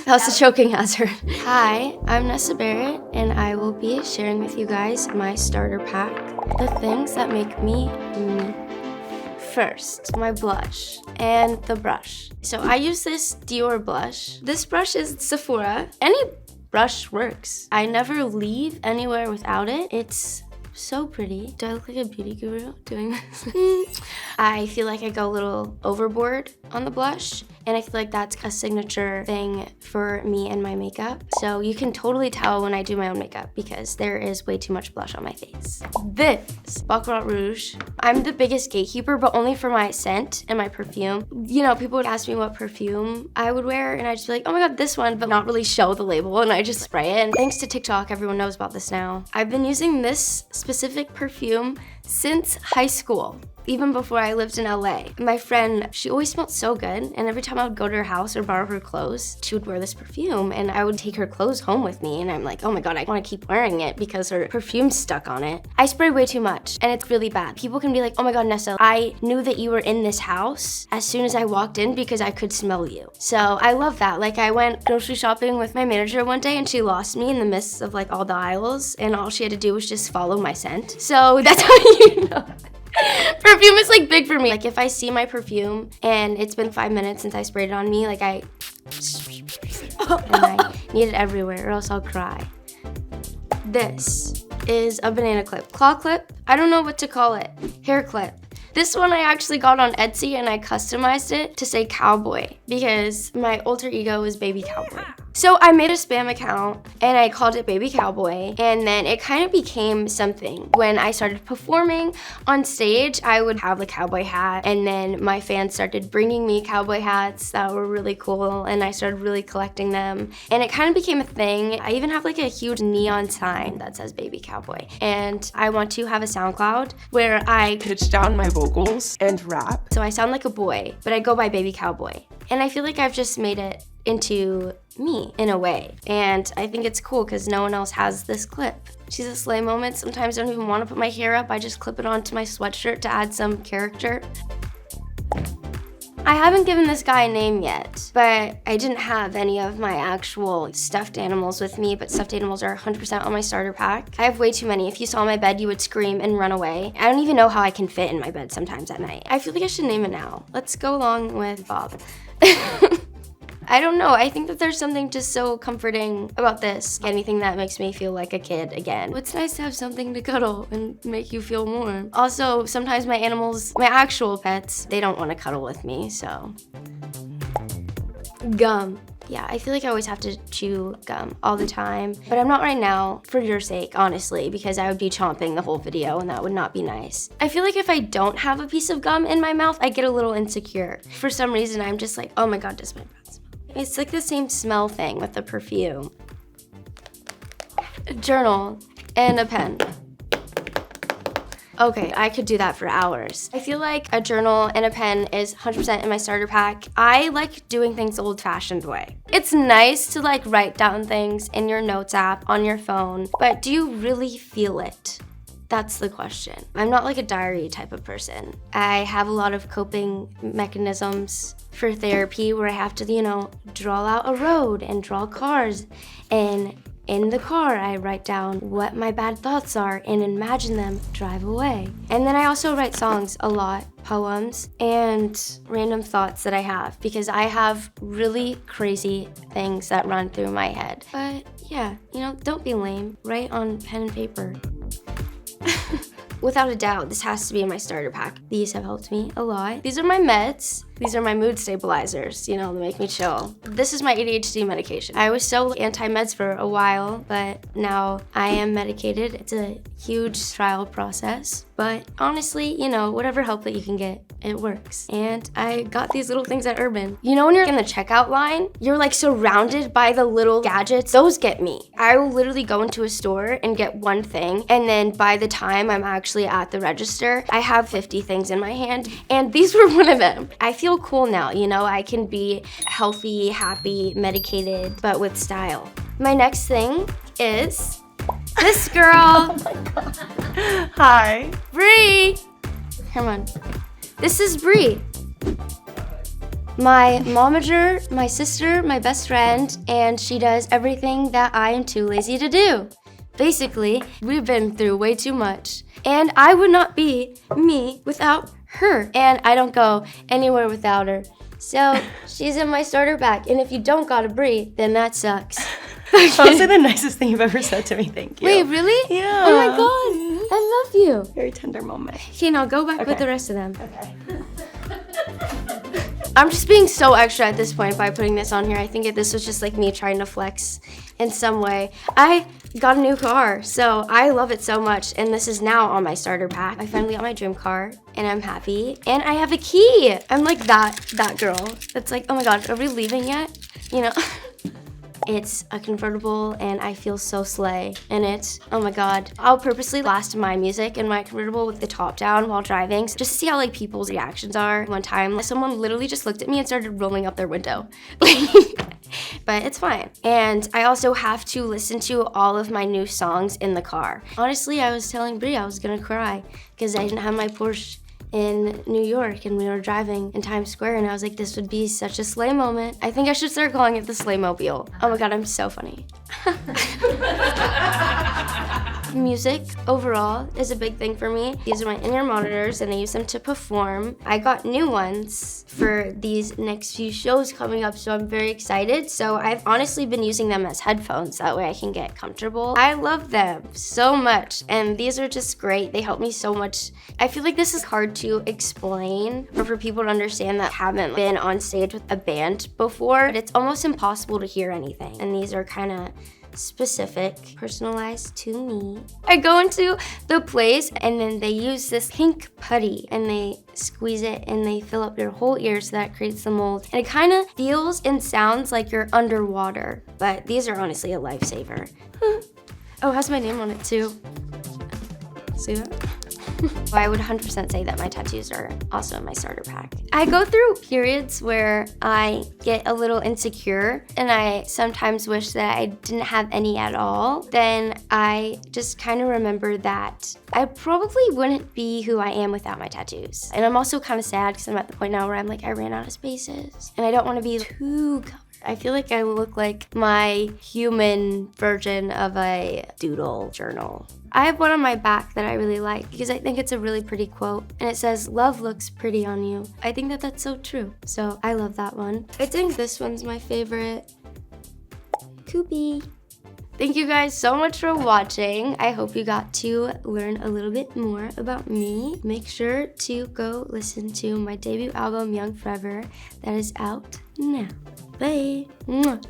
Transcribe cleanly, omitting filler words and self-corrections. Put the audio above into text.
That's a choking hazard. Hi, I'm Nessa Barrett, and I will be sharing with you guys my starter pack. The things that make me me. First, my blush and the brush. So I use this Dior blush. This brush is Sephora. Any brush works. I never leave anywhere without it. It's so pretty. Do I look like a beauty guru doing this? I feel like I go a little overboard on the blush, and I feel like that's a signature thing for me and my makeup. So you can totally tell when I do my own makeup because there is way too much blush on my face. This Baccarat Rouge. I'm the biggest gatekeeper, but only for my scent and my perfume. You know, people would ask me what perfume I would wear, and I'd just be like, oh my God, this one, but not really show the label, and I just spray it. And thanks to TikTok, everyone knows about this now. I've been using this specific perfume since high school. Even before I lived in LA. My friend, she always smelled so good, and every time I would go to her house or borrow her clothes, she would wear this perfume, and I would take her clothes home with me, and I'm like, oh my God, I wanna keep wearing it because her perfume's stuck on it. I spray way too much, and it's really bad. People can be like, oh my God, Nessa, I knew that you were in this house as soon as I walked in because I could smell you. So I love that. Like, I went grocery shopping with my manager one day, and she lost me in the midst of like all the aisles, and all she had to do was just follow my scent. So that's how you know. Perfume is like big for me. Like if I see my perfume and it's been 5 minutes since I sprayed it on me, like and I need it everywhere or else I'll cry. This is a banana clip. Claw clip? I don't know what to call it. Hair clip. This one I actually got on Etsy and I customized it to say cowboy because my alter ego is Baby Cowboy. So I made a spam account and I called it Baby Cowboy, and then it kind of became something. When I started performing on stage, I would have a cowboy hat, and then my fans started bringing me cowboy hats that were really cool, and I started really collecting them, and it kind of became a thing. I even have like a huge neon sign that says Baby Cowboy, and I want to have a SoundCloud where I pitch down my vocals and rap. So I sound like a boy, but I go by Baby Cowboy, and I feel like I've just made it into me in a way, and I think it's cool because no one else has this clip. She's a slay moment. Sometimes I don't even want to put my hair up. I just clip it onto my sweatshirt to add some character. I haven't given this guy a name yet, but I didn't have any of my actual stuffed animals with me, but stuffed animals are 100% on my starter pack. I have way too many. If you saw my bed, you would scream and run away. I don't even know how I can fit in my bed sometimes at night. I feel like I should name it now. Let's go along with Bob. I don't know, I think that there's something just so comforting about this. Anything that makes me feel like a kid again. It's nice to have something to cuddle and make you feel warm. Also, sometimes my animals, my actual pets, they don't want to cuddle with me, so. Gum. Yeah, I feel like I always have to chew gum all the time, but I'm not right now for your sake, honestly, because I would be chomping the whole video and that would not be nice. I feel like if I don't have a piece of gum in my mouth, I get a little insecure. For some reason, I'm just like, oh my God, does my breath smell? It's like the same smell thing with the perfume. A journal and a pen. Okay, I could do that for hours. I feel like a journal and a pen is 100% in my starter pack. I like doing things the old-fashioned way. It's nice to like write down things in your notes app on your phone, but do you really feel it? That's the question. I'm not like a diary type of person. I have a lot of coping mechanisms for therapy where I have to, you know, draw out a road and draw cars. And in the car, I write down what my bad thoughts are and imagine them drive away. And then I also write songs a lot, poems, and random thoughts that I have because I have really crazy things that run through my head. But yeah, you know, don't be lame. Write on pen and paper. Without a doubt, this has to be in my starter pack. These have helped me a lot. These are my meds. These are my mood stabilizers, you know, to make me chill. This is my ADHD medication. I was so anti-meds for a while, but now I am medicated. It's a huge trial process, but honestly, you know, whatever help that you can get, it works. And I got these little things at Urban. You know when you're in the checkout line, you're like surrounded by the little gadgets? Those get me. I will literally go into a store and get one thing, and then by the time I'm actually at the register, I have 50 things in my hand, and these were one of them. I feel cool now, you know, I can be healthy, happy, medicated, but with style. My next thing is this girl. Oh my God. Hi. Bree. Come on. This is Bree. my momager, my sister, my best friend, and she does everything that I am too lazy to do. Basically, we've been through way too much, and I would not be me without her, and I don't go anywhere without her. So she's in my starter pack, and if you don't got a Brie, then that sucks. Honestly, the nicest thing you've ever said to me. Thank you. Wait, really? Yeah. Oh my god, I love you. Very tender moment. Okay, now go back with the rest of them. Okay. I'm just being so extra at this point by putting this on here. I think this was just like me trying to flex in some way. I got a new car, so I love it so much, and this is now on my starter pack. I finally got my dream car, and I'm happy, and I have a key. I'm like that girl that's like, oh my god, are we leaving yet? You know? It's a convertible, and I feel so slay in it. Oh my god. I'll purposely blast my music in my convertible with the top down while driving, just to see how like people's reactions are. One time, someone literally just looked at me and started rolling up their window. But it's fine. And I also have to listen to all of my new songs in the car. Honestly, I was telling Brie I was gonna cry because I didn't have my Porsche in New York, and we were driving in Times Square, and I was like, this would be such a sleigh moment. I think I should start calling it the Sleigh Mobile. Oh my god, I'm so funny. Music overall is a big thing for me. These are my in-ear monitors, and I use them to perform. I got new ones for these next few shows coming up, so I'm very excited. So I've honestly been using them as headphones, that way I can get comfortable. I love them so much, and these are just great. They help me so much. I feel like this is hard to explain or for people to understand that haven't been on stage with a band before, but it's almost impossible to hear anything. And these are kind of specific, personalized to me. I go into the place, and then they use this pink putty, and they squeeze it, and they fill up your whole ear so that creates the mold. And it kind of feels and sounds like you're underwater, but these are honestly a lifesaver. Oh, it has my name on it too. See that? I would 100% say that my tattoos are also in my starter pack. I go through periods where I get a little insecure, and I sometimes wish that I didn't have any at all. Then I just kind of remember that I probably wouldn't be who I am without my tattoos. And I'm also kind of sad because I'm at the point now where I'm like, I ran out of spaces, and I don't want to be too covered. I feel like I look like my human version of a doodle journal. I have one on my back that I really like because I think it's a really pretty quote, and it says, "Love looks pretty on you." I think that that's so true, so I love that one. I think this one's my favorite. Koopy. Thank you guys so much for watching. I hope you got to learn a little bit more about me. Make sure to go listen to my debut album, Young Forever, that is out now. Bye. Mwah.